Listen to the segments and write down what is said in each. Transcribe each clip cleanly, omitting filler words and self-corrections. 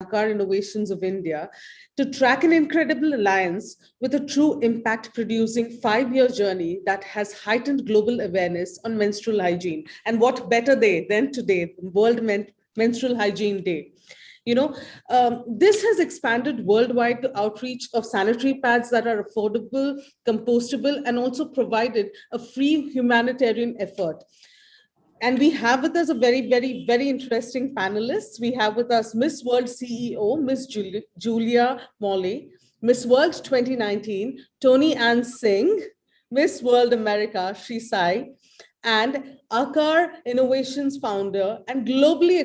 Aakar Innovations of India to track an incredible alliance with a true impact producing 5-year journey that has heightened global awareness on menstrual hygiene. And what better day than today, Menstrual Hygiene Day? This has expanded worldwide to outreach of sanitary pads that are affordable, compostable, and also provided a free humanitarian effort. And we have with us a very, very, very interesting panelists. We have with us Miss World CEO, Miss Julia Morley, Miss World 2019, Tony Ann Singh, Miss World America, Shri Sai, and Aakar Innovations founder and globally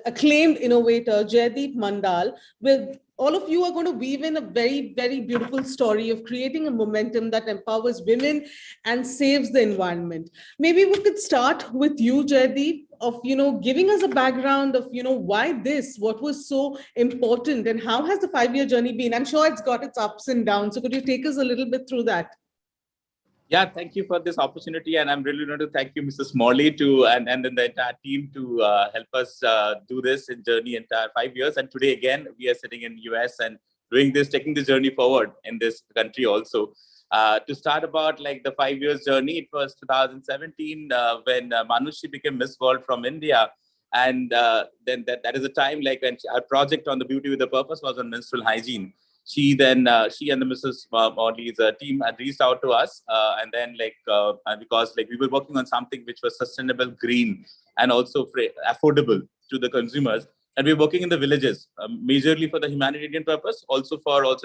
acclaimed innovator Jaideep Mandal. With all of you are going to weave in a very, very beautiful story of creating a momentum that empowers women and saves the environment. Maybe we could start with you, Jaideep, of giving us a background of why this, what was so important, and how has the 5-year journey been? I'm sure it's got its ups and downs. So could you take us a little bit through that? Yeah, thank you for this opportunity, and I'm really going to thank you, Mrs. Morley, and then the entire team to help us do this in journey entire 5 years. And today again, we are sitting in US and doing this, taking the journey forward in this country also. To start about like the 5 years journey, it was 2017 when Manushi became Miss World from India, and then that is a time like when our project on the Beauty with a Purpose was on menstrual hygiene. She and the Mrs. Morley's team had reached out to us, and then because we were working on something which was sustainable, green, and also affordable to the consumers, and we were working in the villages, majorly for the humanitarian purpose, also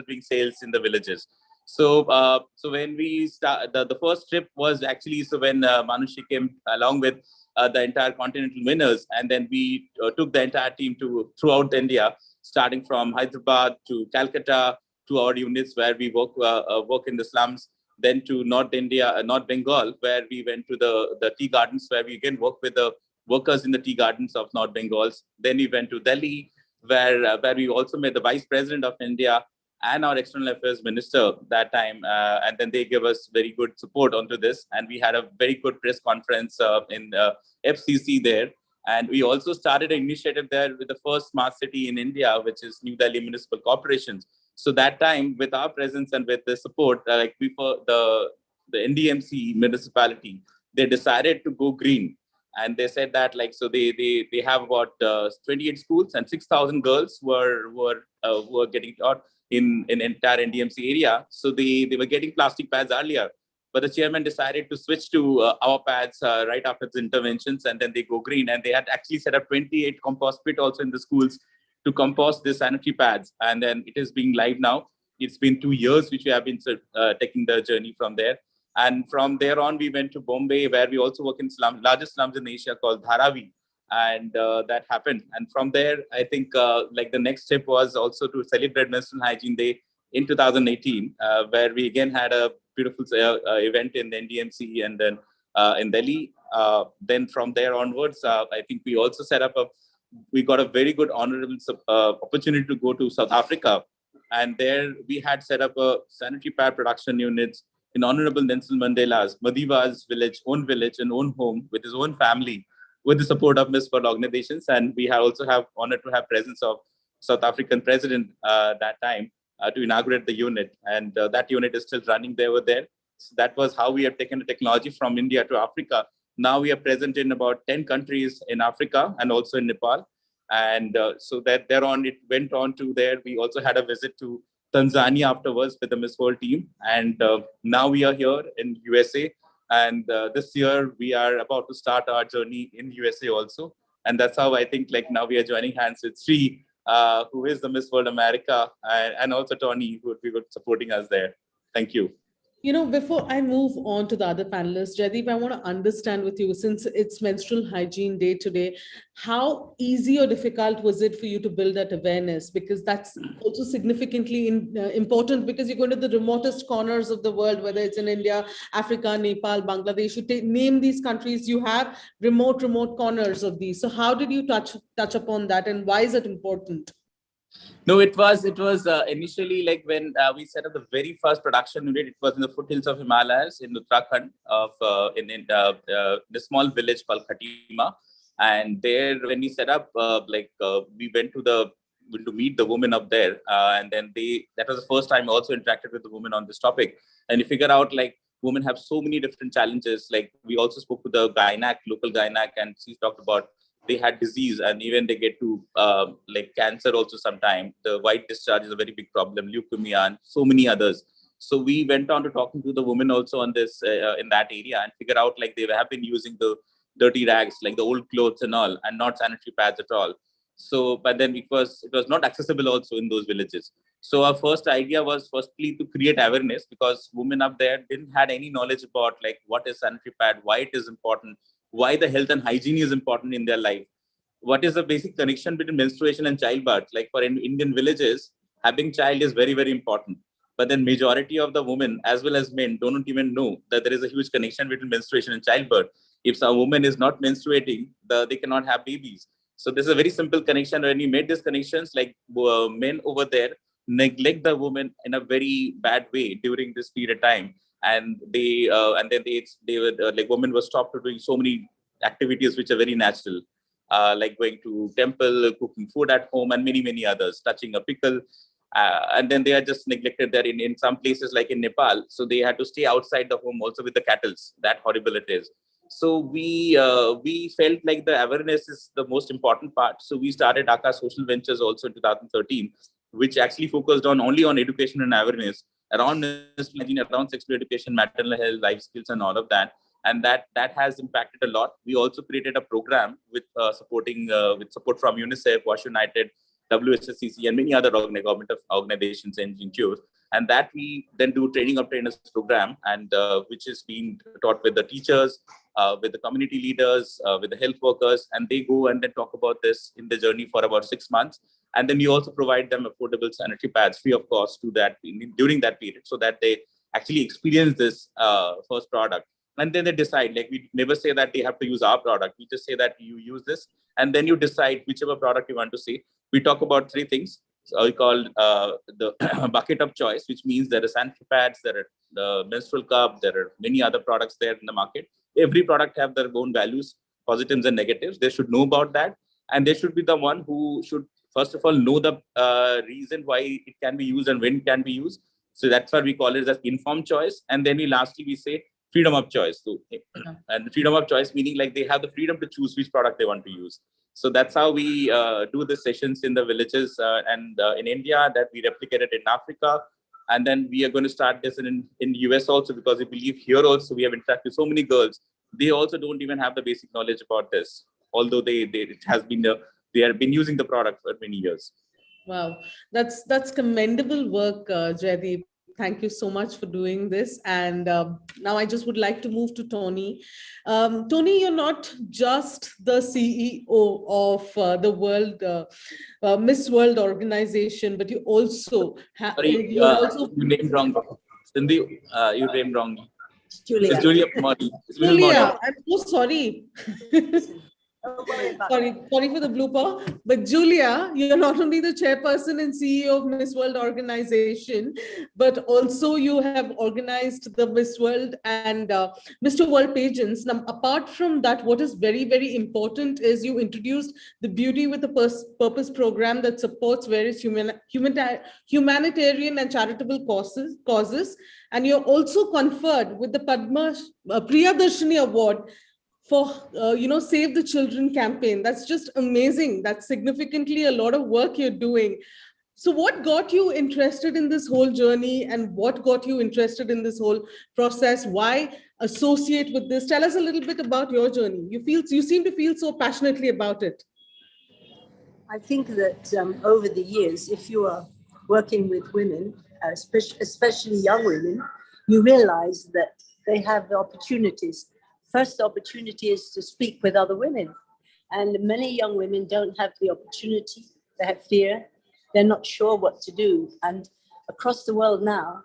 doing sales in the villages. So when we start, the first trip was actually when Manushi came along with the entire continental winners, and then we took the entire team to throughout India, starting from Hyderabad to Calcutta, to our units where we work in the slums, then to North India, North Bengal, where we went to the tea gardens, where we again work with the workers in the tea gardens of North Bengals. Then we went to Delhi, where we also met the Vice President of India and our External Affairs Minister that time. And then they gave us very good support onto this. And we had a very good press conference in FCC there. And we also started an initiative there with the first smart city in India, which is New Delhi Municipal Corporations. So that time, with our presence and with the support, the NDMC municipality, they decided to go green. And they said that they have about 28 schools and 6,000 girls were getting taught in entire NDMC area. So they were getting plastic pads earlier. But the chairman decided to switch to our pads right after the interventions, and then they go green. And they had actually set up 28 compost pit also in the schools to compost the sanitary pads. And then it is being live now. It's been 2 years which we have been taking the journey from there. And from there on, we went to Bombay, where we also work in largest slums in Asia called Dharavi. And that happened. And from there, I think the next step was also to celebrate Menstrual Hygiene Day in 2018, where we again had a beautiful event in the NDMC and then in Delhi. Then from there onwards, I think we also we got a very good honorable opportunity to go to South Africa. And there we had set up a sanitary pad production units in Honorable Nelson Mandela's Madiba's own village and own home with his own family, with the support of Miss World organizations. And we also have honored to have presence of South African president that time to inaugurate the unit. And that unit is still running over there. So that was how we have taken the technology from India to Africa. Now we are present in about 10 countries in Africa and also in Nepal. And so that thereon, it went on to there. We also had a visit to Tanzania afterwards with the Miss World team. And now we are here in USA. And this year we are about to start our journey in USA also. And that's how I think now we are joining hands with Sri, who is the Miss World America, and also Tony, who would be supporting us there. Thank you. Before I move on to the other panelists, Jaideep, I want to understand with you, since it's Menstrual Hygiene Day today, how easy or difficult was it for you to build that awareness? Because that's also significantly important, because you're going to the remotest corners of the world, whether it's in India, Africa, Nepal, Bangladesh. You name these countries, you have remote corners of these. So how did you touch upon that, and why is it important? No, it was initially when we set up the very first production unit. It was in the foothills of Himalayas in Uttarakhand, in the small village called Khatima. And there, when we set up, we went to went to meet the women up there. And then that was the first time I also interacted with the women on this topic. And you figure out like women have so many different challenges. Like we also spoke to the local gynac, and she talked about they had disease and even they get to like cancer also sometime. The white discharge is a very big problem, leukemia and so many others. So we went on to talking to the women also on this in that area and figure out like they have been using the dirty rags, like the old clothes and all, and not sanitary pads at all. So, but then it was not accessible also in those villages. So our first idea was firstly to create awareness, because women up there didn't had any knowledge about like what is sanitary pad, why it is important, why the health and hygiene is important in their life. What is the basic connection between menstruation and childbirth? Like for Indian villages, having child is very, very important. But then majority of the women as well as men don't even know that there is a huge connection between menstruation and childbirth. If a woman is not menstruating, they cannot have babies. So there's a very simple connection. When we made these connections, like men over there neglect the woman in a very bad way during this period of time. And they were like women were stopped doing so many activities which are very natural, like going to temple, cooking food at home, and many, many others, touching a pickle. And then they are just neglected there in some places like in Nepal. So they had to stay outside the home also with the cattle. That horrible it is. So we felt like the awareness is the most important part. So we started Aakar Social Ventures also in 2013, which actually focused only on education and awareness around menstrual hygiene, around sexual education, maternal health, life skills, and all of that. And that has impacted a lot. We also created a program with with support from UNICEF, Wash United, WSSCC, and many other government organizations and NGOs. And that we then do training of trainers program, and which is being taught with the teachers, with the community leaders, with the health workers, and they go and then talk about this in the journey for about 6 months. And then we also provide them affordable sanitary pads free of cost to that during that period, so that they actually experience this first product. And then they decide, like we never say that they have to use our product. We just say that you use this, and then you decide whichever product you want to see. We talk about 3 things. So we call the bucket of choice, which means there are sanitary pads, there are the menstrual cup, there are many other products there in the market. Every product have their own values, positives and negatives. They should know about that. And they should be the one who should, first of all, know the reason why it can be used and when it can be used. So that's why we call it as informed choice. And then we say freedom of choice. So, and freedom of choice meaning like they have the freedom to choose which product they want to use. So that's how we do the sessions in the villages and in India, that we replicated in Africa. And then we are going to start this in US also, because we believe here also we have interacted with so many girls. They also don't even have the basic knowledge about this, although it has been they have been using the product for many years. Wow, that's commendable work, Jaideep. Thank you so much for doing this. And now I just would like to move to Tony. Tony, you're not just the CEO of the Miss World organization, but you also have. Sorry, you named wrong. Sindhu, you named wrong. Julia. It's Julia Modi. Julia, I'm so sorry. Sorry for the blooper. But Julia, you're not only the chairperson and CEO of Miss World organization, but also you have organized the Miss World and Mr. World pageants. Now, apart from that, what is very, very important is you introduced the Beauty with a Purpose program that supports various humanitarian and charitable causes. And you're also conferred with the Padma Priyadarshini Award for Save the Children campaign. That's just amazing. That's significantly a lot of work you're doing. So what got you interested in this whole journey, and what got you interested in this whole process? Why associate with this? Tell us a little bit about your journey. You seem to feel so passionately about it. I think that over the years, if you are working with women, especially young women, you realize that they have the opportunities. First opportunity is to speak with other women. And many young women don't have the opportunity. They have fear. They're not sure what to do. And across the world now,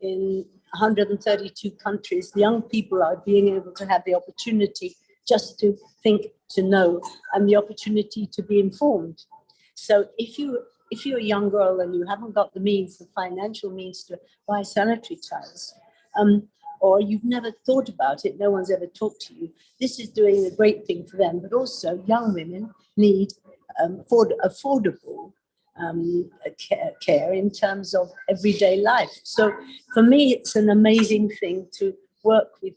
in 132 countries, young people are being able to have the opportunity just to think, to know, and the opportunity to be informed. So if you're a young girl and you haven't got the means, the financial means to buy sanitary towels, or you've never thought about it, no one's ever talked to you, this is doing a great thing for them. But also young women need affordable care in terms of everyday life. So for me, it's an amazing thing to work with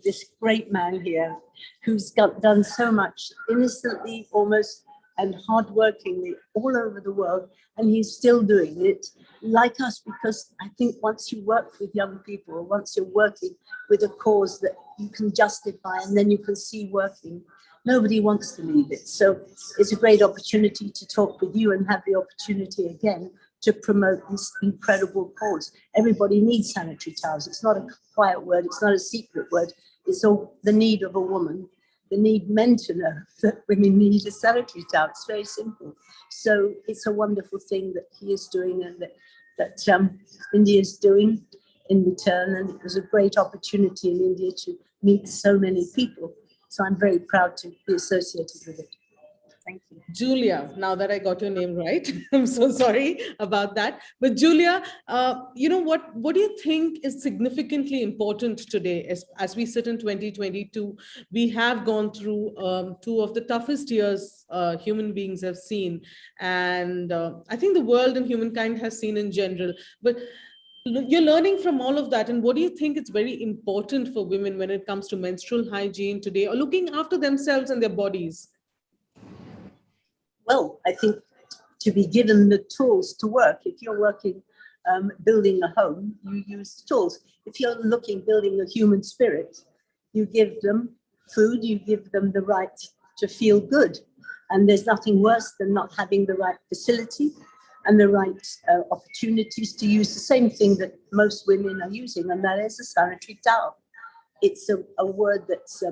this great man here who's done so much innocently almost and hardworkingly all over the world, and he's still doing it like us, because I think once you work with young people, or once you're working with a cause that you can justify and then you can see working, nobody wants to leave it. So it's a great opportunity to talk with you and have the opportunity again to promote this incredible cause. Everybody needs sanitary towels. It's not a quiet word. It's not a secret word. It's all the need of a woman. The need men to know that women need a sanitary towel. It's very simple. So it's a wonderful thing that he is doing and that India is doing in return. And it was a great opportunity in India to meet so many people. So I'm very proud to be associated with it. Thank you. Julia, now that I got your name right, I'm so sorry about that. But Julia, what do you think is significantly important today as we sit in 2022? We have gone through two of the toughest years human beings have seen. And I think the world and humankind has seen in general. But you're learning from all of that. And what do you think is very important for women when it comes to menstrual hygiene today, or looking after themselves and their bodies? Well, I think to be given the tools to work. If you're working, building a home, you use tools. If you're building a human spirit, you give them food, you give them the right to feel good. And there's nothing worse than not having the right facility and the right opportunities to use the same thing that most women are using, and that is a sanitary towel. It's a word that's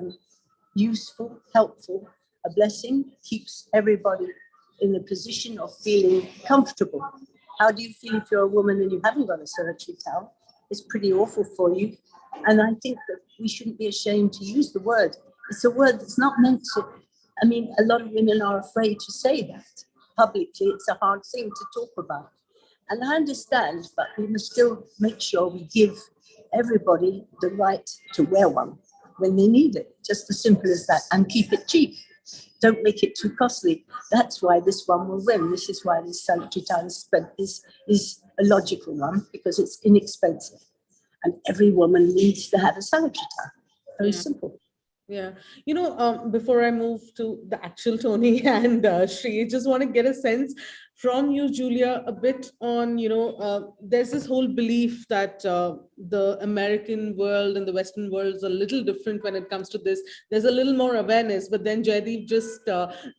useful, helpful, a blessing, keeps everybody in the position of feeling comfortable. How do you feel if you're a woman and you haven't got a sanitary towel? It's pretty awful for you. And I think that we shouldn't be ashamed to use the word. It's a word that's not meant to, I mean, a lot of women are afraid to say that publicly. It's a hard thing to talk about. And I understand, but we must still make sure we give everybody the right to wear one when they need it. Just as simple as that. And keep it cheap. Don't make it too costly. That's why this one will win. This is why this sanitary towel is a logical one, because it's inexpensive. And every woman needs to have a sanitary towel. Very simple. Yeah. Before I move to the actual Tony and Shri, just want to get a sense from you, Julia, a bit on, there's this whole belief that the American world and the Western world is a little different when it comes to this. There's a little more awareness, but then Jaideep just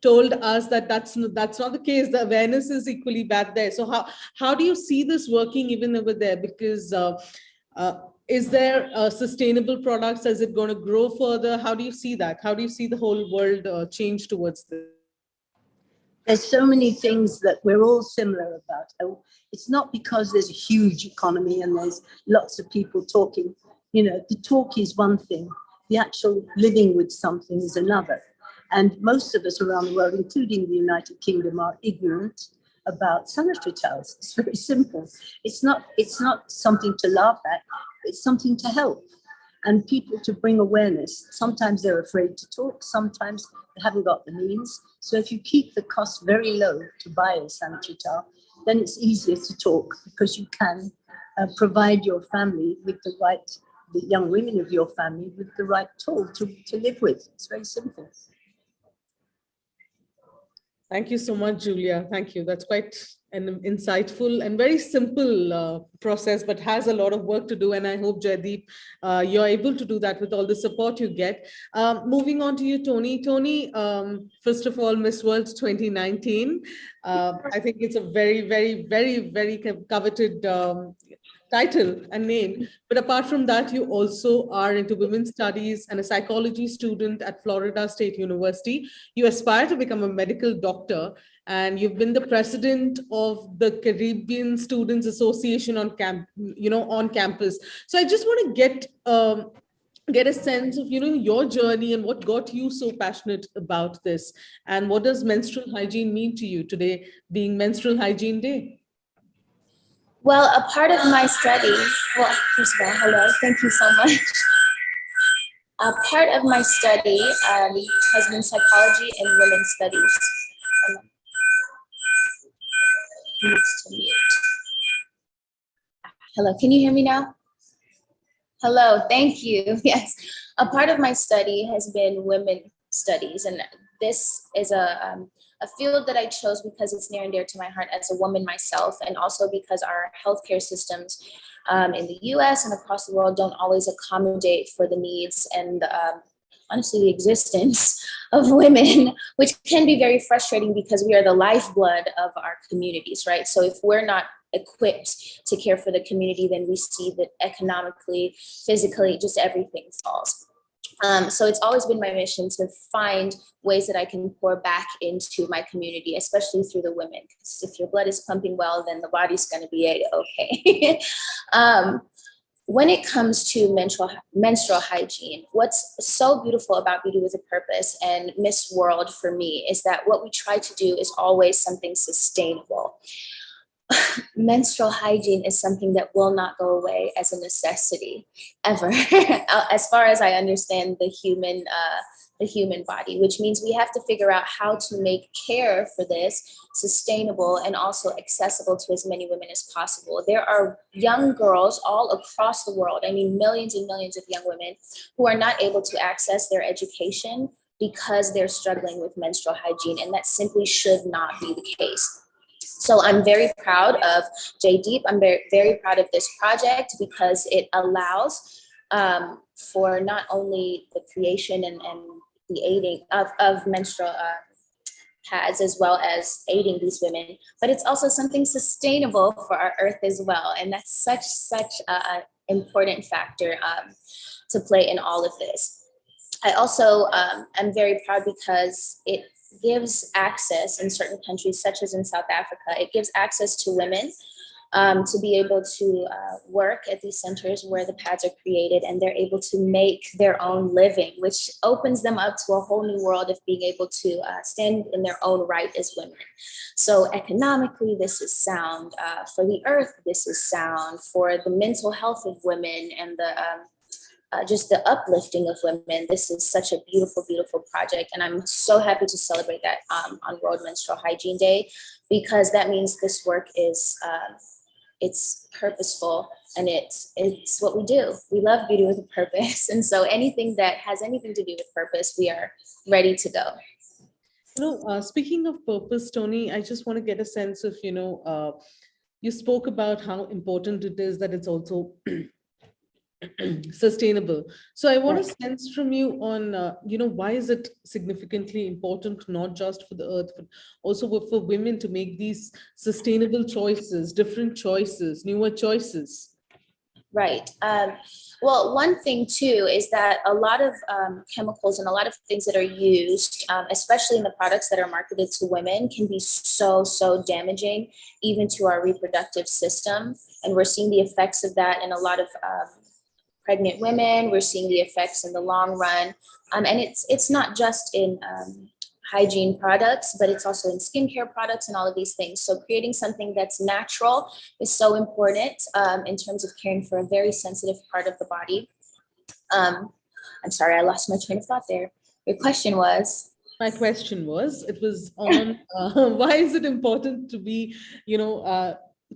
told us that that's not the case. The awareness is equally bad there. So how do you see this working even over there? Because is there sustainable products? Is it going to grow further? How do you see that? How do you see the whole world change towards this? There's so many things that we're all similar about. It's not because there's a huge economy and there's lots of people talking. The talk is one thing. The actual living with something is another. And most of us around the world, including the United Kingdom, are ignorant about sanitary towels. It's very simple. It's not something to laugh at. It's something to help. And people to bring awareness. Sometimes they're afraid to talk. Sometimes they haven't got the means. So if you keep the cost very low to buy a sanitary towel, then it's easier to talk, because you can provide your family with the young women of your family with the right tool to live with. It's very simple. Thank you so much, Julia. Thank you. That's quite an insightful and very simple process, but has a lot of work to do. And I hope, Jaideep, you're able to do that with all the support you get. Moving on to you, Tony. Tony, first of all, Miss World 2019. I think it's a very, very, very, very coveted title and name. But apart from that, you also are into women's studies and a psychology student at Florida State University. You aspire to become a medical doctor, and you've been the president of the Caribbean Students Association on campus. So I just want to get a sense of your journey and what got you so passionate about this, and what does menstrual hygiene mean to you today, being Menstrual Hygiene Day? Well, a part of my studies, well, first of all, hello, thank you so much. A part of my study has been psychology and women's studies. he needs to mute. Hello, can you hear me now? Hello, thank you. Yes, a part of my study has been women studies, and this is a field that I chose because it's near and dear to my heart as a woman myself, and also because our healthcare systems in the US and across the world don't always accommodate for the needs and honestly the existence of women, which can be very frustrating because we are the lifeblood of our communities, right? So if we're not equipped to care for the community, then we see that economically, physically, just everything falls. So it's always been my mission to find ways that I can pour back into my community, especially through the women. Because if your blood is pumping well, then the body's going to be okay. When it comes to menstrual hygiene, what's so beautiful about Beauty with a Purpose and Miss World for me is that what we try to do is always something sustainable. Menstrual hygiene is something that will not go away as a necessity ever, as far as I understand the human body, which means we have to figure out how to make care for this sustainable and also accessible to as many women as possible. There are young girls all across the world, I mean, millions and millions of young women who are not able to access their education because they're struggling with menstrual hygiene, and that simply should not be the case. So I'm very proud of JDeep. I'm very, very proud of this project because it allows for not only the creation and the aiding of menstrual pads, as well as aiding these women, but it's also something sustainable for our earth as well. And that's such an important factor to play in all of this. I also am very proud because it gives access in certain countries, such as in South Africa, it gives access to women to be able to work at these centers where the pads are created, and they're able to make their own living, which opens them up to a whole new world of being able to stand in their own right as women. So economically, this is sound. For the earth, this is sound. For the mental health of women and the just the uplifting of women, this is such a beautiful, beautiful project. And I'm so happy to celebrate that on World Menstrual Hygiene Day, because that means this work is, it's purposeful and it's what we do. We love Beauty with a Purpose. And so anything that has anything to do with purpose, we are ready to go. Speaking of purpose, Tony, I just want to get a sense of, you spoke about how important it is that it's also sustainable. So I want to sense from you on, why is it significantly important, not just for the earth, but also for women to make these sustainable choices, different choices, newer choices? Right. Well, one thing too is that a lot of chemicals and a lot of things that are used, especially in the products that are marketed to women, can be so damaging even to our reproductive system. And we're seeing the effects of that in a lot of pregnant women. We're seeing the effects in the long run. And it's not just in hygiene products, but it's also in skincare products and all of these things. So creating something that's natural is so important in terms of caring for a very sensitive part of the body. I'm sorry, I lost my train of thought there. Your question was? My question was, it was on why is it important to be,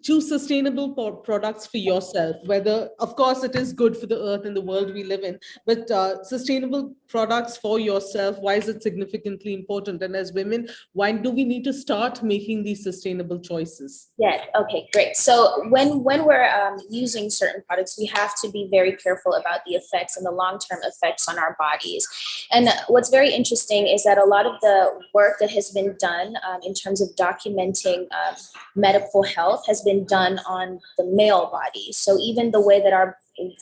choose sustainable products for yourself, whether, of course, it is good for the earth and the world we live in, but sustainable products for yourself, why is it significantly important? And as women, why do we need to start making these sustainable choices? Yeah, okay, great. So when we're using certain products, we have to be very careful about the effects and the long-term effects on our bodies. And what's very interesting is that a lot of the work that has been done in terms of documenting medical health has been done on the male body. So even the way that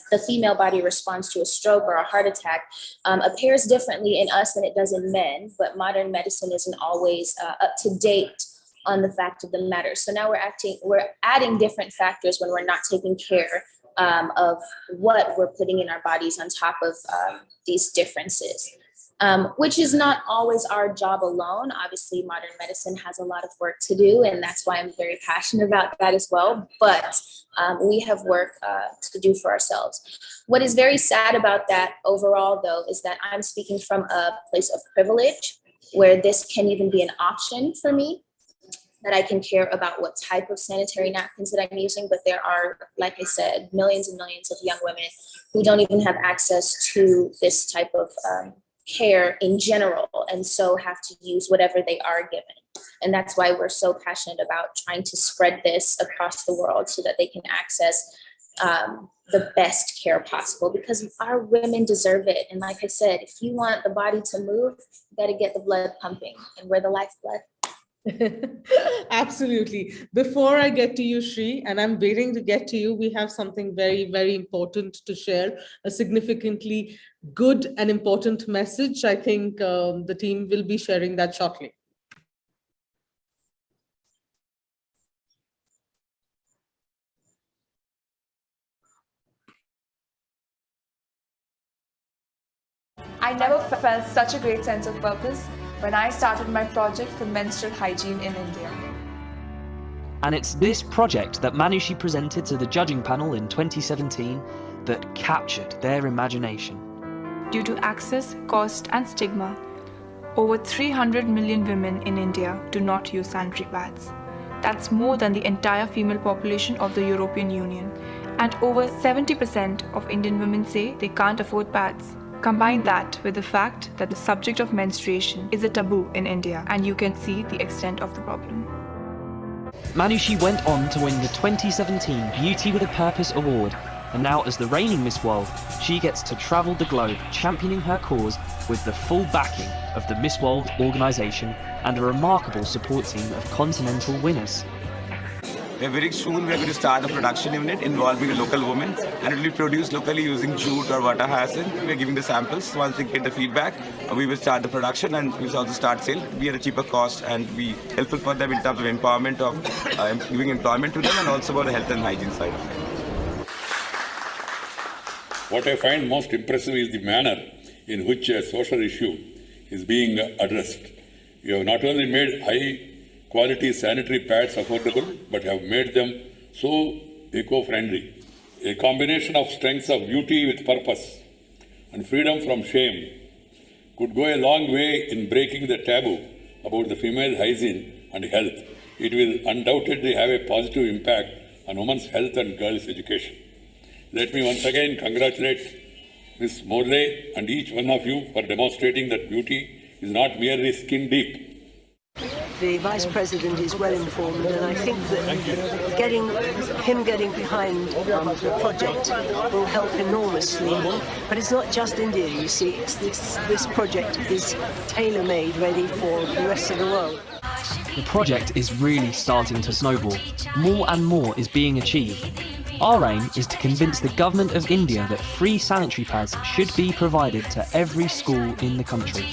the female body responds to a stroke or a heart attack appears differently in us than it does in men, but modern medicine isn't always up to date on the fact of the matter. So now we're adding different factors when we're not taking care of what we're putting in our bodies on top of these differences. Which is not always our job alone. Obviously, modern medicine has a lot of work to do, and that's why I'm very passionate about that as well. But we have work to do for ourselves. What is very sad about that overall, though, is that I'm speaking from a place of privilege where this can even be an option for me. that I can care about what type of sanitary napkins that I'm using, but there are, like I said, millions and millions of young women who don't even have access to this type of care in general, and so have to use whatever they are given. And that's why we're so passionate about trying to spread this across the world so that they can access the best care possible, because our women deserve it. And like I said, if you want the body to move, you got to get the blood pumping, and we're the lifeblood. Absolutely. Before I get to you, Shri, and I'm waiting to get to you, we have something very, very important to share, a significantly good and important message. I think the team will be sharing that shortly. I never felt such a great sense of purpose when I started my project for menstrual hygiene in India. And it's this project that Manushi presented to the judging panel in 2017 that captured their imagination. Due to access, cost and stigma, over 300 million women in India do not use sanitary pads. That's more than the entire female population of the European Union. And over 70% of Indian women say they can't afford pads. Combine that with the fact that the subject of menstruation is a taboo in India, and you can see the extent of the problem. Manushi went on to win the 2017 Beauty with a Purpose Award, and now as the reigning Miss World, she gets to travel the globe championing her cause with the full backing of the Miss World organisation and a remarkable support team of continental winners. Very soon we're going to start a production unit involving a local woman, and it will be produced locally using jute or water hyacinth. We're giving the samples. Once we get the feedback, we will start the production, and we will also start sale. It will be at a cheaper cost and be helpful for them in terms of empowerment of giving employment to them, and also about the health and hygiene side of it. What I find most impressive is the manner in which a social issue is being addressed. You have not only made high-quality sanitary pads affordable, but have made them so eco-friendly. A combination of strengths of beauty with purpose and freedom from shame could go a long way in breaking the taboo about the female hygiene and health. It will undoubtedly have a positive impact on women's health and girls' education. Let me once again congratulate Ms. Morley and each one of you for demonstrating that beauty is not merely skin deep. The Vice President is well informed, and I think that getting behind the project will help enormously. But it's not just India, you see. This project is tailor-made, ready for the rest of the world. The project is really starting to snowball. More and more is being achieved. Our aim is to convince the government of India that free sanitary pads should be provided to every school in the country.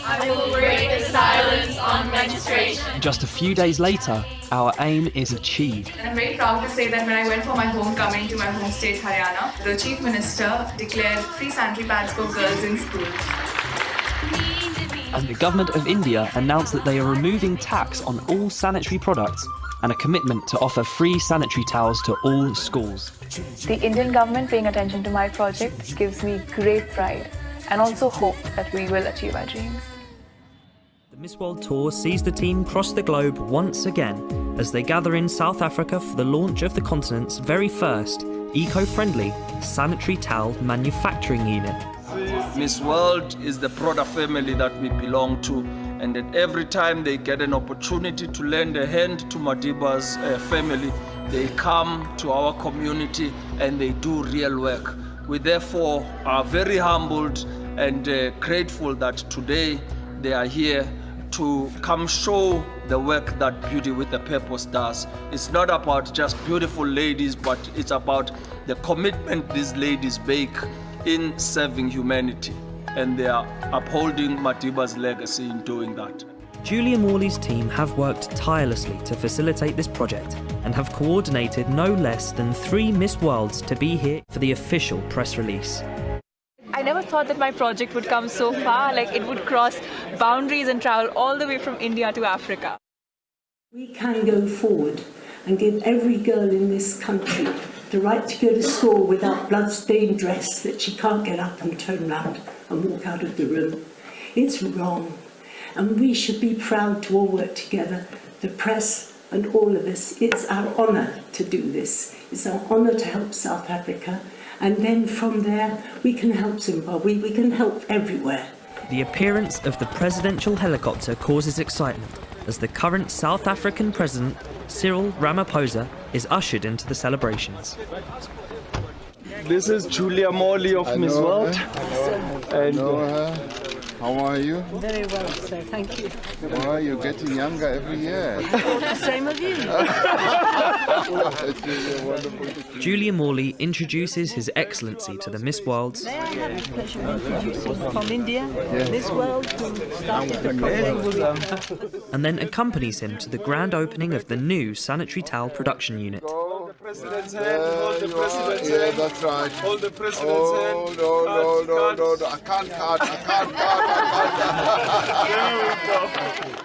I will break the silence on menstruation. Just a few days later, our aim is achieved. I'm very proud to say that when I went for my homecoming to my home state, Haryana, the Chief Minister declared free sanitary pads for girls in schools. And the government of India announced that they are removing tax on all sanitary products and a commitment to offer free sanitary towels to all schools. The Indian government paying attention to my project gives me great pride and also hope that we will achieve our dreams. The Miss World Tour sees the team cross the globe once again as they gather in South Africa for the launch of the continent's very first eco-friendly sanitary towel manufacturing unit. Miss World is the broader family that we belong to, and that every time they get an opportunity to lend a hand to Madiba's family, they come to our community and they do real work. We therefore are very humbled and grateful that today they are here to come show the work that Beauty with a Purpose does. It's not about just beautiful ladies, but it's about the commitment these ladies make in serving humanity, and they are upholding Madiba's legacy in doing that. Julia Morley's team have worked tirelessly to facilitate this project and have coordinated no less than 3 Miss Worlds to be here for the official press release. I never thought that my project would come so far, like it would cross boundaries and travel all the way from India to Africa. We can go forward and give every girl in this country the right to go to school without blood-stained dress that she can't get up and turn around and walk out of the room. It's wrong, and we should be proud to all work together the press and all of us, it's our honour to do this. It's our honour to help South Africa, and then from there we can help Zimbabwe, we can help everywhere. The appearance of the presidential helicopter causes excitement as the current South African president, Cyril Ramaphosa, is ushered into the celebrations. This is Julia Morley of Miss World. I know her. How are you? Very well, sir, thank you. Well, you're getting younger every year. The same of you. It's really wonderful to see. Julia Morley introduces His Excellency to the Miss Worlds. May I have the pleasure of introducing from India, Miss World, who started the project. And then accompanies him to the grand opening of the new sanitary towel production unit. Hold the president's hand, hold the president's hand. That's right. Hold the president's hand. No. I can't cut.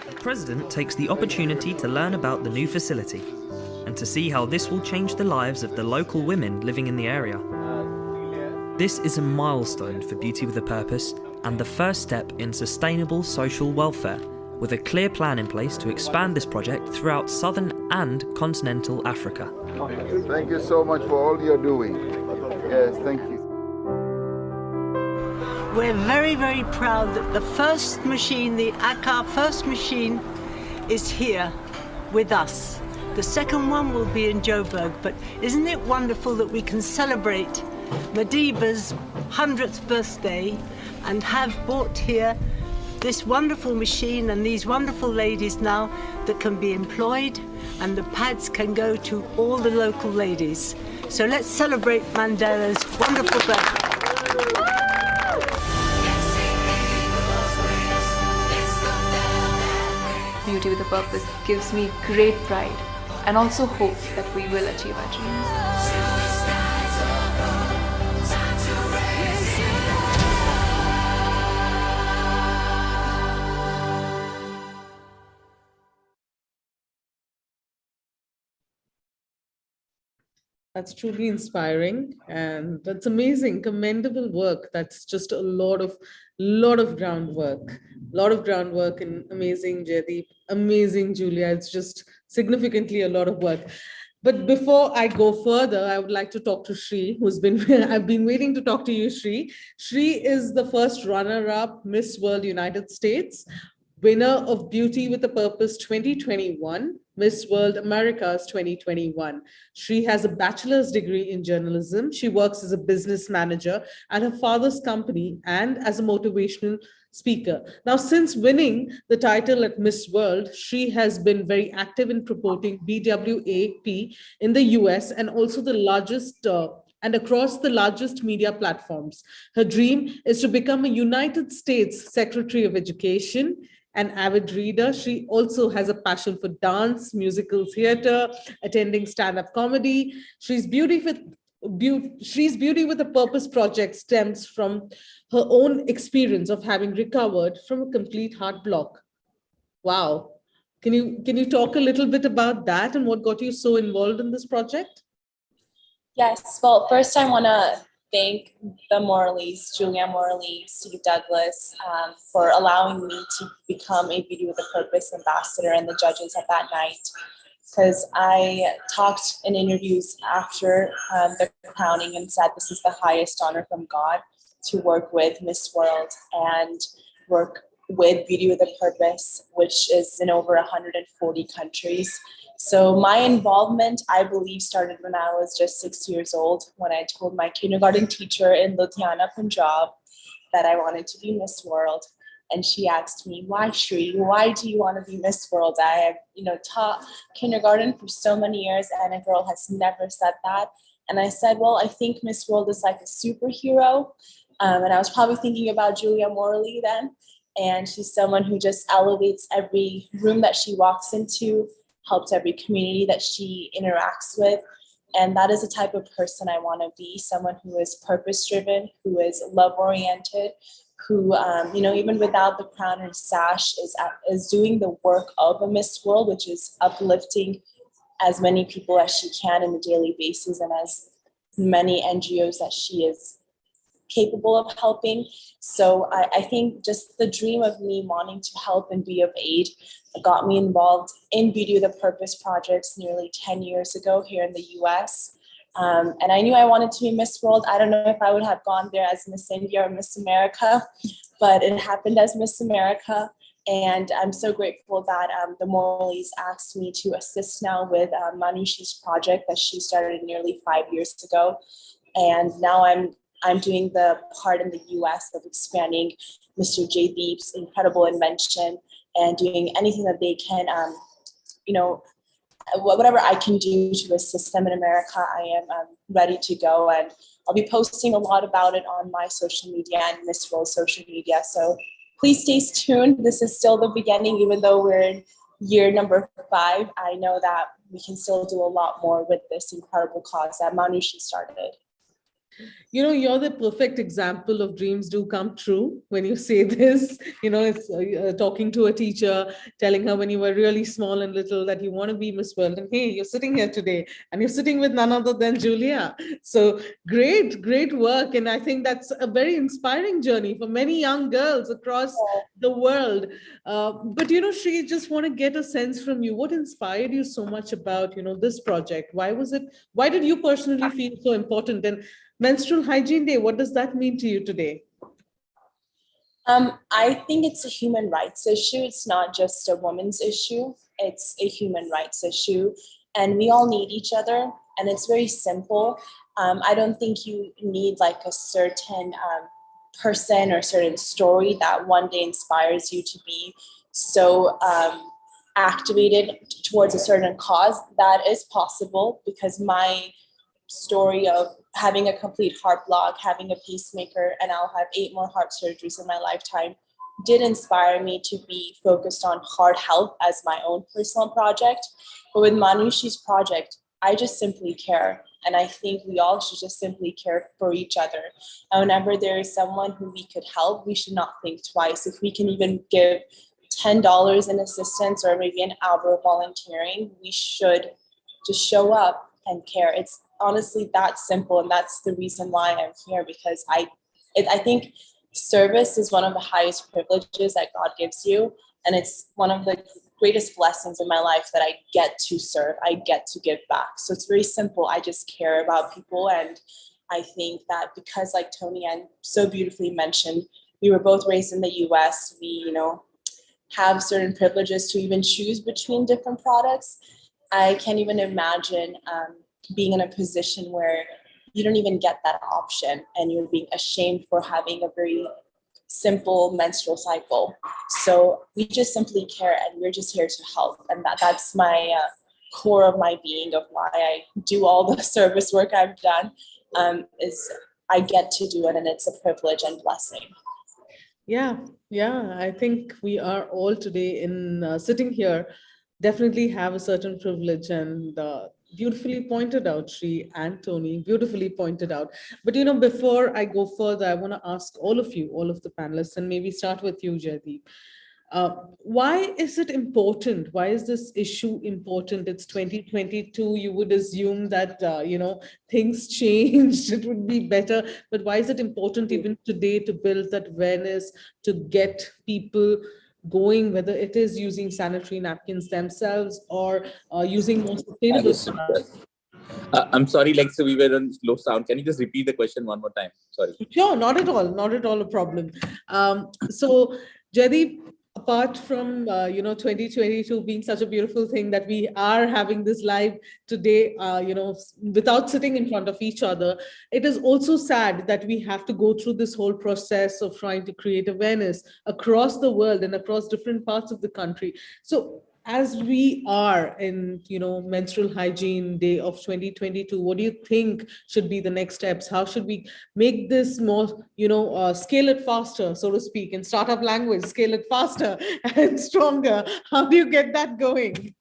The President takes the opportunity to learn about the new facility and to see how this will change the lives of the local women living in the area. This is a milestone for Beauty with a Purpose and the first step in sustainable social welfare, with a clear plan in place to expand this project throughout southern and continental Africa. Thank you so much for all you're doing. Yes, thank you. We're very, very proud that the first machine, the Aakar first machine, is here with us. The second one will be in Joburg, but isn't it wonderful that we can celebrate Madiba's 100th birthday and have brought here this wonderful machine and these wonderful ladies now that can be employed, and the pads can go to all the local ladies. So let's celebrate Mandela's wonderful birthday. Beauty with a Purpose gives me great pride and also hope that we will achieve our dreams. That's truly inspiring, and that's amazing, commendable work. That's just a lot of groundwork, and amazing, Jaideep, amazing, Julia. It's just significantly a lot of work. But before I go further, I would like to talk to Shri, I've been waiting to talk to you, Shri. Shri is the first runner-up Miss World United States, winner of Beauty with a Purpose 2021, Miss World Americas 2021. Shri has a bachelor's degree in journalism. She works as a business manager at her father's company and as a motivational speaker. Now, since winning the title at Miss World, Shri has been very active in promoting BWAP in the US and also the largest and across the largest media platforms. Her dream is to become a United States Secretary of Education. An avid reader, she also has a passion for dance, musical theater, attending stand-up comedy. Shri's Beauty with a Purpose project stems from her own experience of having recovered from a complete heart block. Wow. Can you talk a little bit about that and what got you so involved in this project? Yes, well, first I want to thank the Morleys, Julia Morley, Steve Douglas, for allowing me to become a Beauty with a Purpose ambassador and the judges at that night. Because I talked in interviews after the crowning and said this is the highest honor from God to work with Miss World and work with Beauty with a Purpose, which is in over 140 countries. So my involvement, I believe, started when I was just 6 years old, when I told my kindergarten teacher in Ludhiana, Punjab, that I wanted to be Miss World. And she asked me, why, Shri? Why do you want to be Miss World? I have, taught kindergarten for so many years, and a girl has never said that. And I said, well, I think Miss World is like a superhero. And I was probably thinking about Julia Morley then. And she's someone who just elevates every room that she walks into, helps every community that she interacts with. And that is the type of person I want to be, someone who is purpose-driven, who is love-oriented, who, even without the crown or sash, is doing the work of a Miss World, which is uplifting as many people as she can on a daily basis, and as many NGOs that she is capable of helping. So I think just the dream of me wanting to help and be of aid got me involved in Beauty with a Purpose projects nearly 10 years ago here in the US. And I knew I wanted to be Miss World. I don't know if I would have gone there as Miss India or Miss America, but it happened as Miss America. And I'm so grateful that the Morleys asked me to assist now with Manushi's project that she started nearly 5 years ago. And now I'm doing the part in the US of expanding Mr. Jaydeep's incredible invention and doing anything that they can, whatever I can do to assist them in America, I am ready to go. And I'll be posting a lot about it on my social media and Miss World social media. So please stay tuned. This is still the beginning, even though we're in year number 5. I know that we can still do a lot more with this incredible cause that Manushi started. You're the perfect example of dreams do come true when you say this. It's talking to a teacher, telling her when you were really small and little that you want to be Miss World. And hey, you're sitting here today and you're sitting with none other than Julia. So great work. And I think that's a very inspiring journey for many young girls across the world. But, Shri, just want to get a sense from you. What inspired you so much about, this project? Why did you personally feel so important? And Menstrual Hygiene Day, what does that mean to you today? I think it's a human rights issue. It's not just a woman's issue. It's a human rights issue. And we all need each other. And it's very simple. I don't think you need like a certain person or certain story that one day inspires you to be so activated towards a certain cause. That is possible because my story of having a complete heart block, having a pacemaker, and I'll have 8 more heart surgeries in my lifetime, did inspire me to be focused on heart health as my own personal project. But with Manushi's project, I just simply care. And I think we all should just simply care for each other. And whenever there is someone who we could help, we should not think twice. If we can even give $10 in assistance or maybe an hour of volunteering, we should just show up and care. It's honestly that simple, and that's the reason why I'm here, because I think service is one of the highest privileges that God gives you, and it's one of the greatest blessings in my life that I get to serve, I get to give back. So it's very simple. I just care about people, and I think that because, like Tony and so beautifully mentioned, we were both raised in the US, we have certain privileges to even choose between different products. I can't even imagine being in a position where you don't even get that option and you're being ashamed for having a very simple menstrual cycle. So we just simply care, and we're just here to help. And that's my core of my being, of why I do all the service work I've done, is I get to do it, and it's a privilege and blessing. Yeah. I think we are all today in sitting here definitely have a certain privilege, and beautifully pointed out, Sri and Tony, beautifully pointed out. But before I go further, I want to ask all of you, all of the panelists, and maybe start with you, Jaydeep. Why is it important? Why is this issue important? It's 2022. You would assume that, things changed, it would be better. But why is it important even today to build that awareness, to get people going, whether it is using sanitary napkins themselves or using more sustainable products? I'm sorry, so we were on low sound. Can you just repeat the question one more time? Sorry. Sure, not at all a problem. So Jaydeep, apart from 2022 being such a beautiful thing that we are having this live today, without sitting in front of each other, it is also sad that we have to go through this whole process of trying to create awareness across the world and across different parts of the country. So as we are in, Menstrual Hygiene Day of 2022, what do you think should be the next steps? How should we make this more, scale it faster, so to speak, in startup language, scale it faster and stronger? How do you get that going?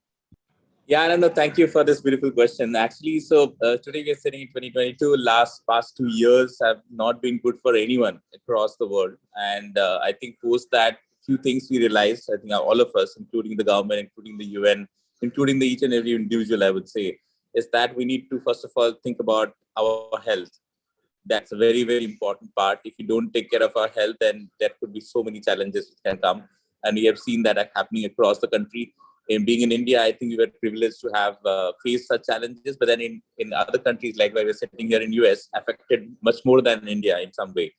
Yeah, no, thank you for this beautiful question. Actually, so today we're sitting in 2022. Past 2 years have not been good for anyone across the world. And I think post that, few things we realized, I think all of us, including the government, including the UN, including the each and every individual, I would say, is that we need to, first of all, think about our health. That's a very, very important part. If we don't take care of our health, then there could be so many challenges which can come. And we have seen that happening across the country. In being in India, I think we were privileged to have faced such challenges. But then in other countries, like where we're sitting here in US, affected much more than India in some way.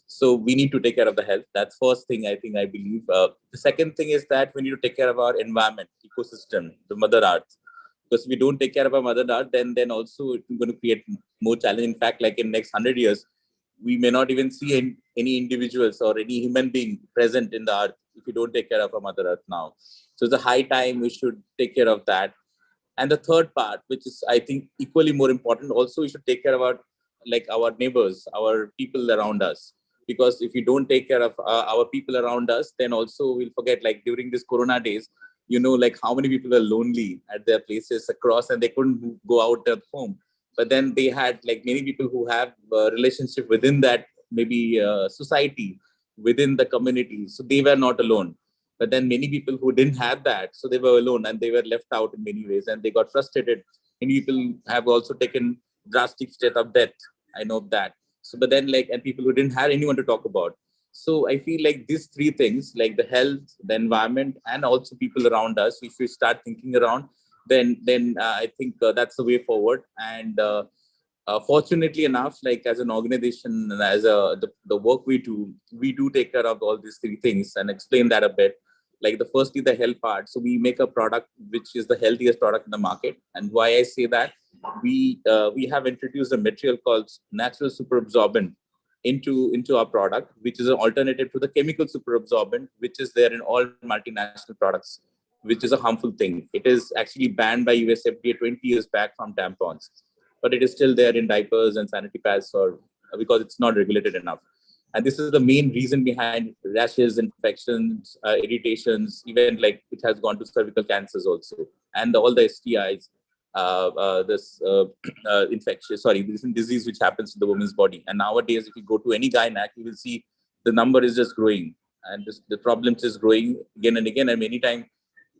So we need to take care of the health. That's first thing I believe. The second thing is that we need to take care of our environment, ecosystem, the Mother Earth. Because if we don't take care of our Mother Earth, then also it's going to create more challenge. In fact, like in next 100 years, we may not even see any individuals or any human being present in the earth if we don't take care of our Mother Earth now. So it's a high time we should take care of that. And the third part, which is I think equally more important, also we should take care of our neighbors, our people around us. Because if we don't take care of our people around us, then also we'll forget, like during this Corona days, like how many people are lonely at their places across and they couldn't go out at home. But then they had like many people who have a relationship within that maybe society, within the community. So they were not alone. But then many people who didn't have that, so they were alone and they were left out in many ways and they got frustrated. Many people have also taken drastic state of death. I know that. So, but then and people who didn't have anyone to talk about. So I feel like these three things, like the health, the environment, and also people around us, if we start thinking around, then I think that's the way forward. And fortunately enough, like as an organization and as the work we do take care of all these three things and explain that a bit. Like the firstly, the health part. So we make a product which is the healthiest product in the market. And why I say that, we have introduced a material called natural superabsorbent into our product, which is an alternative to the chemical superabsorbent, which is there in all multinational products, which is a harmful thing. It is actually banned by US FDA 20 years back from tampons, but it is still there in diapers and sanitary pads because it's not regulated enough. And this is the main reason behind rashes, infections, irritations, even like it has gone to cervical cancers also, and all the STIs, this disease which happens to the woman's body. And nowadays, if you go to any gynac, you will see the number is just growing, and the problem is growing again and again. And many times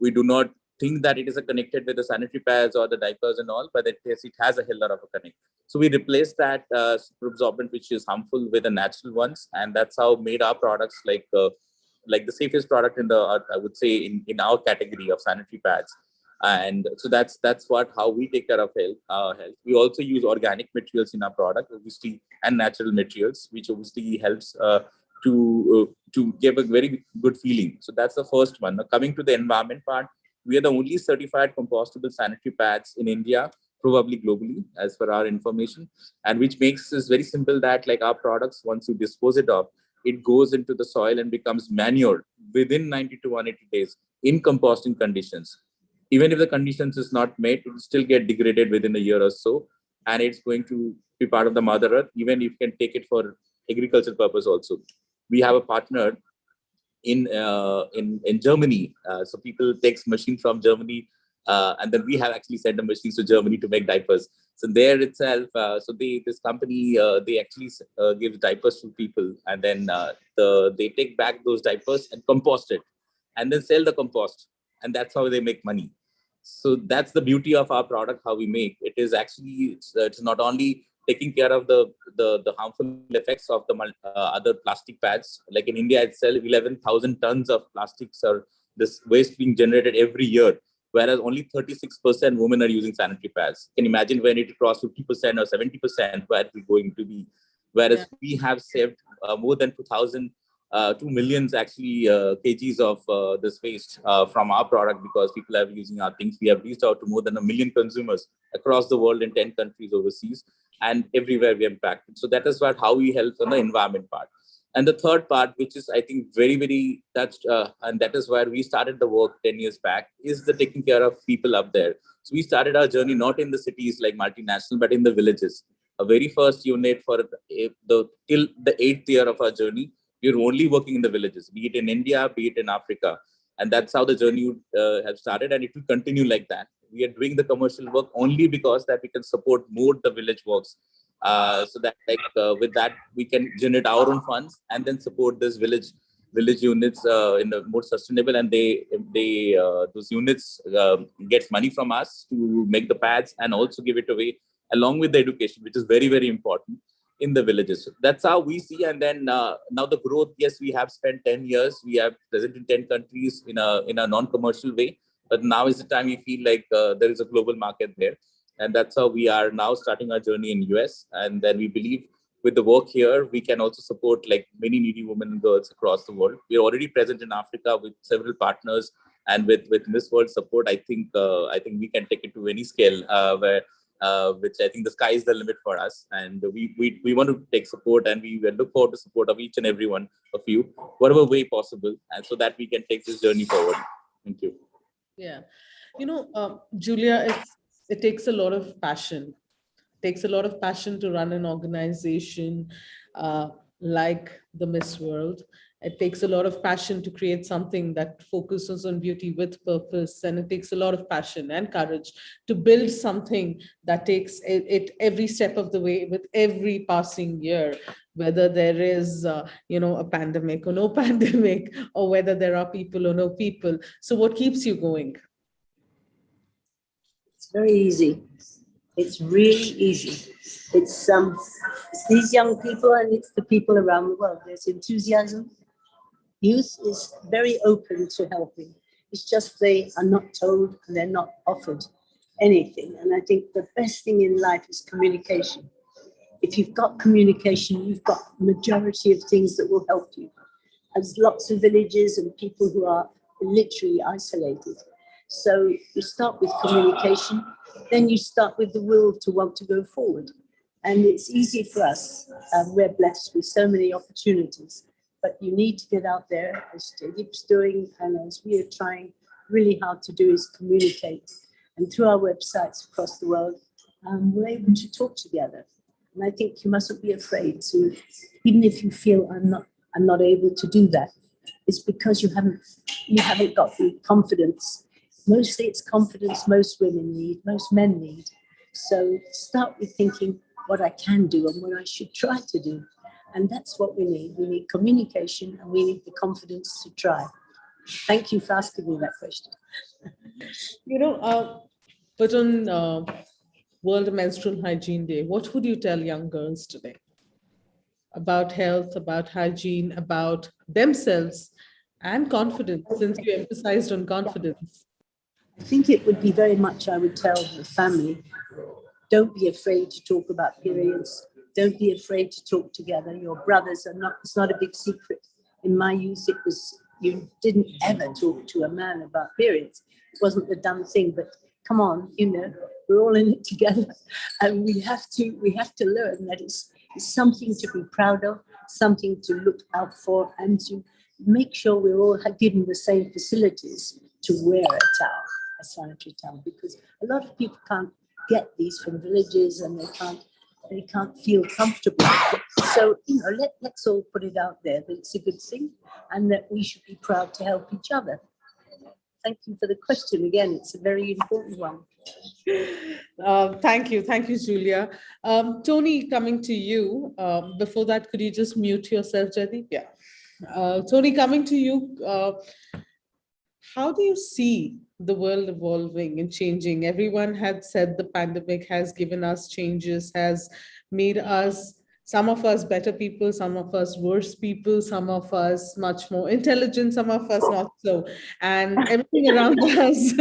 we do not think that it is connected with the sanitary pads or the diapers and all, but it has a hell lot of a connect. So we replaced that superabsorbent, which is harmful, with the natural ones, and that's how made our products like the safest product in the I would say in our category of sanitary pads. And so that's how we take care of health. We also use organic materials in our product, obviously, and natural materials, which obviously helps to give a very good feeling. So that's the first one. Now, coming to the environment part, we are the only certified compostable sanitary pads in India, probably globally, as per our information, and which makes this very simple that like our products, once you dispose it of, it goes into the soil and becomes manure within 90 to 180 days in composting conditions. Even if the conditions is not met, it will still get degraded within a year or so, and it's going to be part of the Mother Earth. Even if you can take it for agricultural purpose also. We have a partner in Germany. So people takes machines from Germany, and then we have actually sent the machines to Germany to make diapers. So there itself, this company they actually gives diapers to people, and then they take back those diapers and compost it, and then sell the compost, and that's how they make money. So that's the beauty of our product, how we make it. Is actually it's not only taking care of the harmful effects of the other plastic pads. Like in India itself, 11,000 tons of plastics are this waste being generated every year, whereas only 36% women are using sanitary pads. Can you imagine when it cross 50% or 70%, where it's going to be? Whereas we have saved more than 2 millions actually kgs of this waste from our product, because people are using our things. We have reached out to more than 1 million consumers across the world in 10 countries overseas, and everywhere we are impacted. So that is how we help on the environment part. And the third part, which is I think very, very touched, and that is where we started the work 10 years back, is the taking care of people up there. So we started our journey not in the cities like multinational, but in the villages. A very first unit for till the 8th year of our journey, we're only working in the villages, be it in India, be it in Africa. And that's how the journey has started, and it will continue like that. We are doing the commercial work only because that we can support more the village works. So that with that, we can generate our own funds and then support this village units in a more sustainable, and those units gets money from us to make the pads and also give it away along with the education, which is very, very important. in the villages. So that's how we see. And then now the growth, yes, we have spent 10 years. We are present in 10 countries in a non-commercial way. But now is the time we feel like there is a global market there. And that's how we are now starting our journey in US. And then we believe with the work here, we can also support like many needy women and girls across the world. We are already present in Africa with several partners. And with Miss World support, I think we can take it to any scale which I think the sky is the limit for us. And we want to take support, and we look forward to support of each and every one of you, whatever way possible, and so that we can take this journey forward. Thank you. Yeah. Julia, it takes a lot of passion. It takes a lot of passion to run an organization like the Miss World. It takes a lot of passion to create something that focuses on beauty with purpose. And it takes a lot of passion and courage to build something that takes it every step of the way with every passing year, whether there is, a pandemic or no pandemic, or whether there are people or no people. So what keeps you going? It's very easy. It's really easy. It's these young people, and it's the people around the world. There's enthusiasm. Youth is very open to helping. It's just they are not told and they're not offered anything. And I think the best thing in life is communication. If you've got communication, you've got the majority of things that will help you. There's lots of villages and people who are literally isolated. So you start with communication, then you start with the will to want to go forward. And it's easy for us. We're blessed with so many opportunities. But you need to get out there, as Jaydeep's doing, and as we are trying really hard to do, is communicate. And through our websites across the world, we're able to talk together. And I think you mustn't be afraid to, even if you feel I'm not able to do that, it's because you haven't got the confidence. Mostly it's confidence most women need, most men need. So start with thinking what I can do and what I should try to do. And that's what we need. We need communication, and we need the confidence to try. Thank you for asking me that question. But on World Menstrual Hygiene Day, what would you tell young girls today about health, about hygiene, about themselves, and confidence, since you emphasized on confidence? I think it would be very much, I would tell the family, don't be afraid to talk about periods. Don't be afraid to talk together. Your brothers are not, it's not a big secret. In my youth, it was, you didn't ever talk to a man about periods. It wasn't the dumb thing, but come on, we're all in it together. And we have to learn that it's something to be proud of, something to look out for, and to make sure we're all given the same facilities to wear a towel, a sanitary towel, because a lot of people can't get these from villages, and they can't feel comfortable. So, let's all put it out there that it's a good thing and that we should be proud to help each other. Thank you for the question. Again, it's a very important one. Thank you, Julia. Tony, coming to you. Before that, could you just mute yourself, Jaydeep? Yeah. Tony, coming to you. How do you see the world evolving and changing? Everyone had said the pandemic has given us changes, has made us, some of us better people, some of us worse people, some of us much more intelligent, some of us not so, and everything around us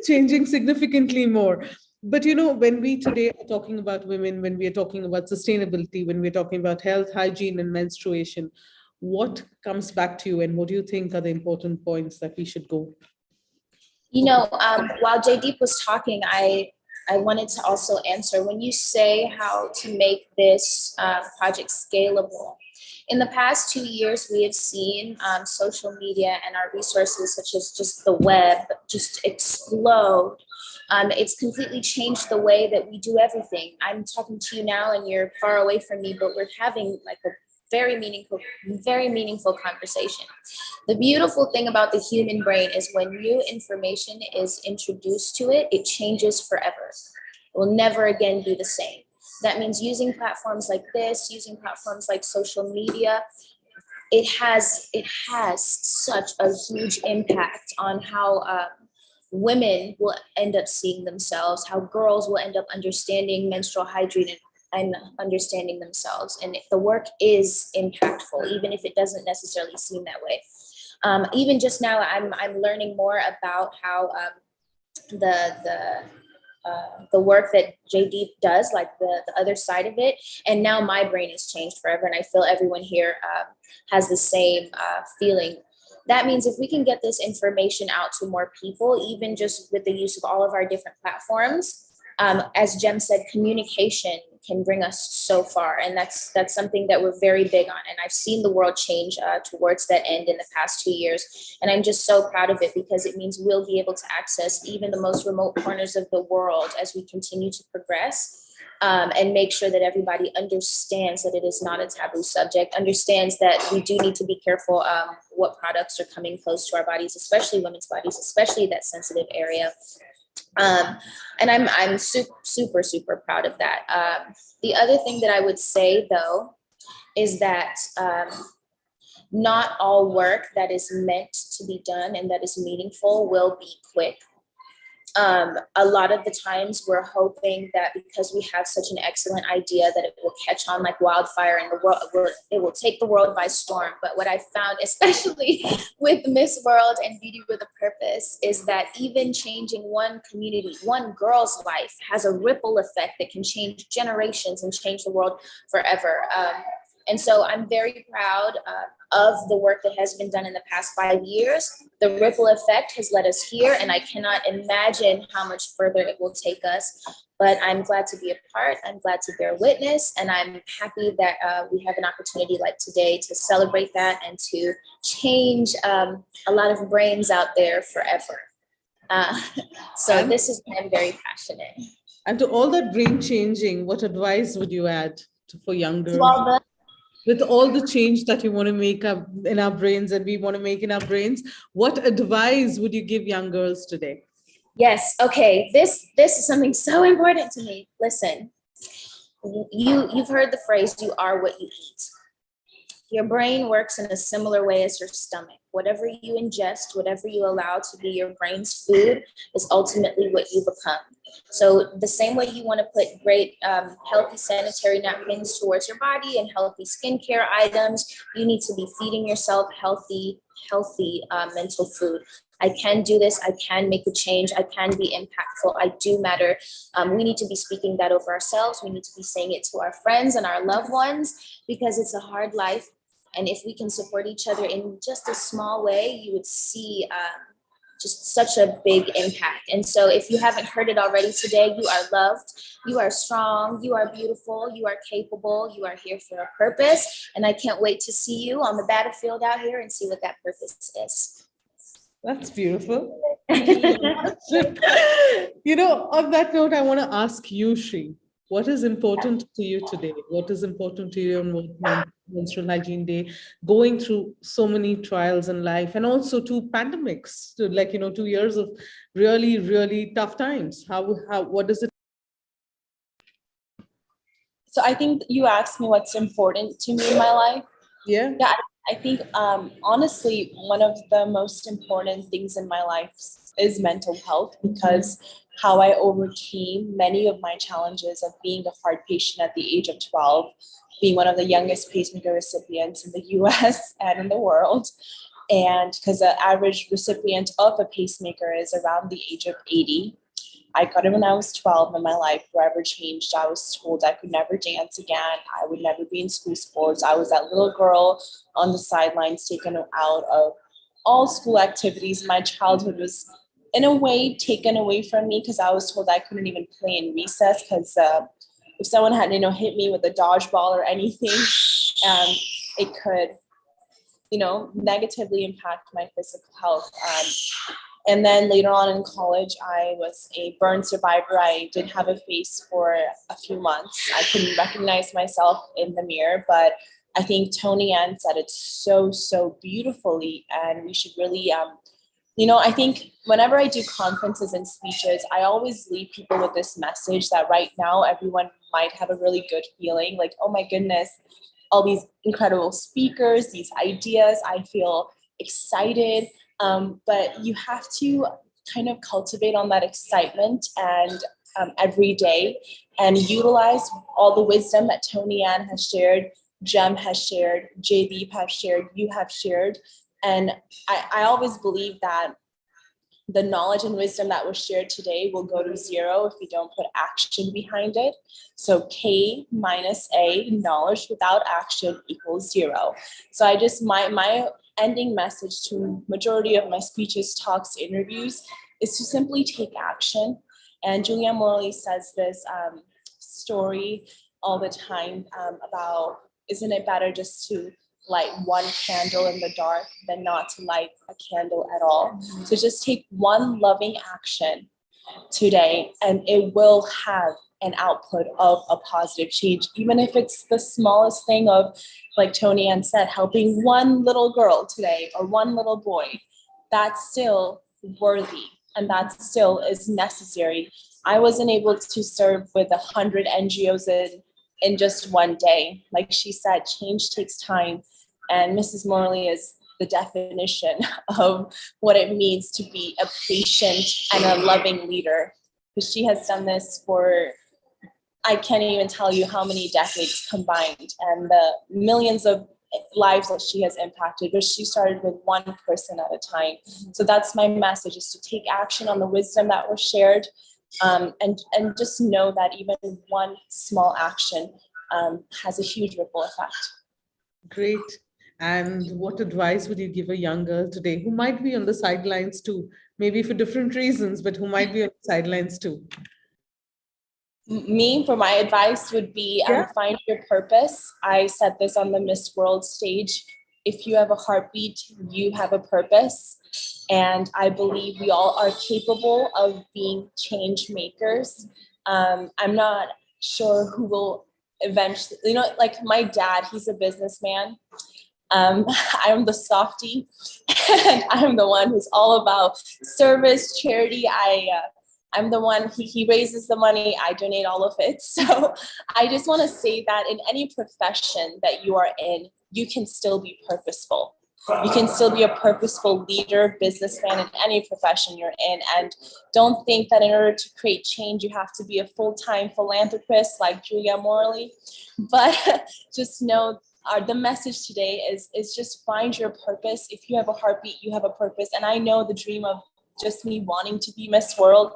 changing significantly more. But when we today are talking about women, when we are talking about sustainability, when we're talking about health, hygiene, and menstruation, what comes back to you, and what do you think are the important points that we should go? While Jaydeep was talking, I wanted to also answer, when you say how to make this project scalable. In the past 2 years, we have seen social media and our resources, such as just the web, just explode. It's completely changed the way that we do everything. I'm talking to you now and you're far away from me, but we're having like a very meaningful conversation. The beautiful thing about the human brain is when new information is introduced to it, it changes forever. It will never again be the same. That means using platforms like this, using platforms like social media, it has such a huge impact on how women will end up seeing themselves, how girls will end up understanding menstrual hygiene and understanding themselves. And the work is impactful, even if it doesn't necessarily seem that way. Even just now, I'm learning more about how the work that JD does, like the other side of it. And now my brain has changed forever. And I feel everyone here has the same feeling. That means if we can get this information out to more people, even just with the use of all of our different platforms, as Jem said, communication can bring us so far. And that's something that we're very big on. And I've seen the world change towards that end in the past 2 years. And I'm just so proud of it, because it means we'll be able to access even the most remote corners of the world as we continue to progress. And make sure that everybody understands that it is not a taboo subject, understands that we do need to be careful what products are coming close to our bodies, especially women's bodies, especially that sensitive area. And I'm super, super proud of that. The other thing that I would say, though, is that not all work that is meant to be done and that is meaningful will be quick. A lot of the times we're hoping that because we have such an excellent idea that it will catch on like wildfire and the world, it will take the world by storm. But what I found, especially with Miss World and Beauty with a Purpose, is that even changing one community, one girl's life has a ripple effect that can change generations and change the world forever. And so I'm very proud of the work that has been done in the past 5 years. The ripple effect has led us here, and I cannot imagine how much further it will take us. But I'm glad to be a part. I'm glad to bear witness, and I'm happy that we have an opportunity like today to celebrate that and to change a lot of brains out there forever. So this is why I'm very passionate. And to all that brain changing, what advice would you add for younger? With all the change that you want to make up in our brains and we want to make in our brains, what advice would you give young girls today? Yes. Okay. This is something so important to me. Listen, you've heard the phrase, you are what you eat. Your brain works in a similar way as your stomach. Whatever you ingest, whatever you allow to be your brain's food is ultimately what you become. So the same way you want to put great healthy sanitary napkins towards your body and healthy skincare items, you need to be feeding yourself healthy mental food. I can do this. I can make a change. I can be impactful. I do matter. We need to be speaking that over ourselves. We need to be saying it to our friends and our loved ones, because it's a hard life. And if we can support each other in just a small way, you would see just such a big impact. And so if you haven't heard it already today, you are loved, you are strong, you are beautiful, you are capable, you are here for a purpose. And I can't wait to see you on the battlefield out here and see what that purpose is. That's beautiful. You know, on that note, I want to ask you, Shri, what is important to you today? What is important to you on Menstrual Hygiene Day, going through so many trials in life and also 2 pandemics, 2 years of really, really tough times? What does it? So I think you asked me what's important to me in my life. Yeah. I think honestly, one of the most important things in my life is mental health, because how I overcame many of my challenges of being a heart patient at the age of 12, being one of the youngest pacemaker recipients in the US and in the world. And because the average recipient of a pacemaker is around the age of 80. I got it when I was 12, and my life forever changed. I was told I could never dance again. I would never be in school sports. I was that little girl on the sidelines, taken out of all school activities. My childhood was, in a way, taken away from me, because I was told I couldn't even play in recess, because if someone had, hit me with a dodgeball or anything, it could, negatively impact my physical health. And then later on in college, I was a burn survivor. I did have a face for a few months. I couldn't recognize myself in the mirror, but I think Tony Ann said it so beautifully. And we should really, I think whenever I do conferences and speeches, I always leave people with this message that right now, everyone might have a really good feeling like, oh my goodness, all these incredible speakers, these ideas, I feel excited. But you have to kind of cultivate on that excitement and every day and utilize all the wisdom that Tony Ann has shared, Jem has shared, Jaydeep has shared, you have shared. And I always believe that the knowledge and wisdom that was shared today will go to zero if we don't put action behind it. So K minus A, knowledge without action equals zero. So I just, my ending message to majority of my speeches, talks, interviews is to simply take action. And Julia Morley says this story all the time about, isn't it better just to light one candle in the dark than not to light a candle at all? So just take one loving action today and it will have an output of a positive change, even if it's the smallest thing of, like Tony Ann said, helping one little girl today or one little boy. That's still worthy and that still is necessary. I wasn't able to serve with 100 NGOs in just one day. Like she said, change takes time. And Mrs. Morley is the definition of what it means to be a patient and a loving leader. Because she has done this for, I can't even tell you how many decades combined and the millions of lives that she has impacted, but she started with one person at a time. So that's my message, is to take action on the wisdom that was shared, and just know that even one small action has a huge ripple effect. Great. And what advice would you give a young girl today who might be on the sidelines too, maybe for different reasons, but who might be on the sidelines too? Me, for my advice would be find your purpose. I said this on the Miss World stage. If you have a heartbeat, you have a purpose. And I believe we all are capable of being change makers. I'm not sure who will eventually, you know, like my dad, he's a businessman. I'm the softie, and I'm the one who's all about service, charity. I'm the one, he raises the money, I donate all of it. So I just want to say that in any profession that you are in, you can still be purposeful. You can still be a purposeful leader, businessman in any profession you're in. And don't think that in order to create change, you have to be a full-time philanthropist like Julia Morley. But just know the message today is just find your purpose. If you have a heartbeat, you have a purpose. And I know the dream of just me wanting to be Miss World,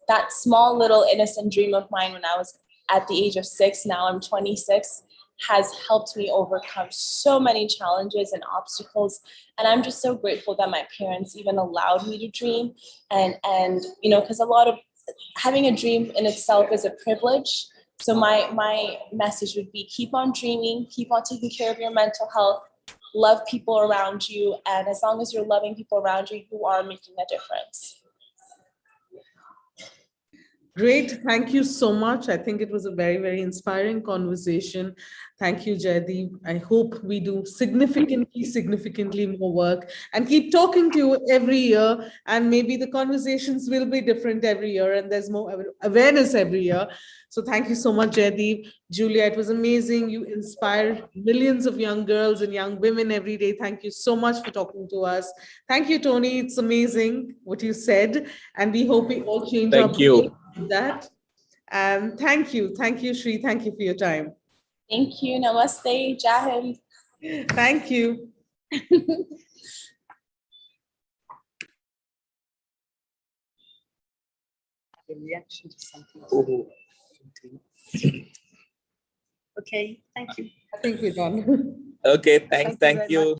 that small little innocent dream of mine when I was at the age of 6, now I'm 26, has helped me overcome so many challenges and obstacles. And I'm just so grateful that my parents even allowed me to dream. And you know, because a lot of having a dream in itself is a privilege. So my message would be keep on dreaming, keep on taking care of your mental health, love people around you. And as long as you're loving people around you, you are making a difference. Great. Thank you so much. I think it was a very, very inspiring conversation. Thank you, Jaydeep. I hope we do significantly more work and keep talking to you every year. And maybe the conversations will be different every year and there's more awareness every year. So thank you so much, Jaydeep. Julia, it was amazing. You inspire millions of young girls and young women every day. Thank you so much for talking to us. Thank you, Tony. It's amazing what you said. And we hope we all change our behavior with that. And thank you, Shri. Thank you for your time. Thank you. Namaste. Jai Hind. Thank you. Reaction to something. Okay, thank you. I think we're done. Okay, thanks. Thank you.